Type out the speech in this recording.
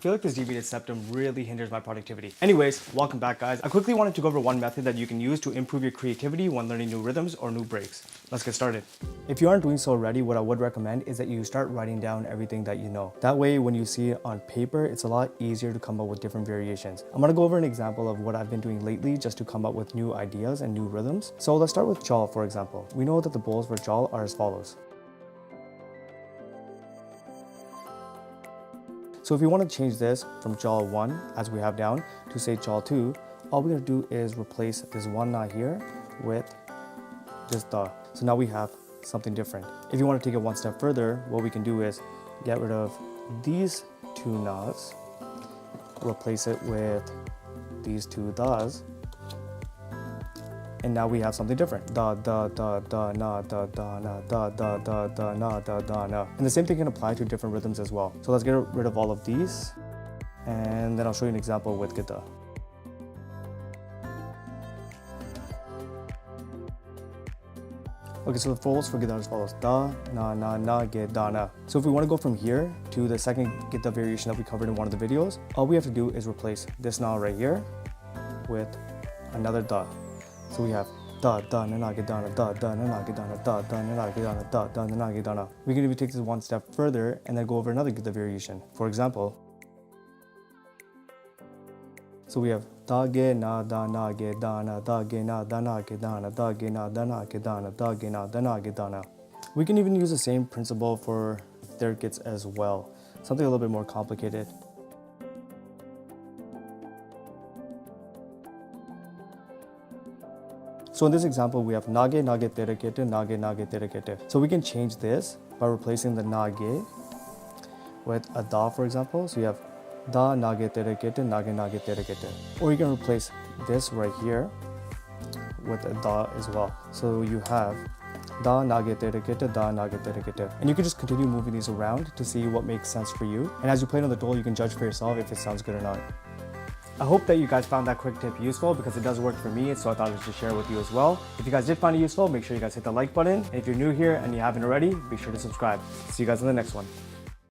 feel like this deviated septum really hinders my productivity. Anyways, welcome back guys. I quickly wanted to go over one method that you can use to improve your creativity when learning new rhythms or new breaks. Let's get started. If you aren't doing so already, what I would recommend is that you start writing down everything that you know. That way, when you see it on paper, it's a lot easier to come up with different variations. I'm gonna go over an example of what I've been doing lately just to come up with new ideas and new rhythms. So let's start with dhol, for example. We know that the bowls for dhol are as follows. So if we want to change this from dhol 1, as we have down, to say dhol 2, all we're going to do is replace this one na here with this da. So now we have something different. If you want to take it one step further, what we can do is get rid of these two nas, replace it with these two das, and now we have something different. Da, da, da, da, na, da, da, na, da, da, da, da, na, da, da, na. And the same thing can apply to different rhythms as well. So let's get rid of all of these, and then I'll show you an example with gita. Okay, so the folds for gita are as follows. Da, na, ge, da, na. So if we want to go from here to the second gita variation that we covered in one of the videos, all we have to do is replace this na right here with another da. So we have da, da, na, ge, da, na, da, da, na, ge, da, na, da, da, na, ge, da, na, da, da, na, ge, da, na. We can even take this one step further and then go over another gita variation. For example, so we have da, ge, na, da, na, ge, da, na, da, ge, na, da, na, ge, da, na, da, ge, na, da, na, ge, da, na, da, ge, na, da, na, ge, da, na. We can even use the same principle for third gits as well. Something a little bit more complicated. So in this example, we have nage, nage, tere, kete, nage, nage, tere, kete. So we can change this by replacing the nage with a da, for example. So you have da, nage, tere, kete, nage, nage, tere, kete. Or you can replace this right here with a da as well. So you have da, nage, tere, kete, da, nage, tere, kete. And you can just continue moving these around to see what makes sense for you. And as you play on the dhol, you can judge for yourself if it sounds good or not. I hope that you guys found that quick tip useful because it does work for me, so I thought I should share it with you as well. If you guys did find it useful, make sure you guys hit the like button. And if you're new here and you haven't already, be sure to subscribe. See you guys in the next one.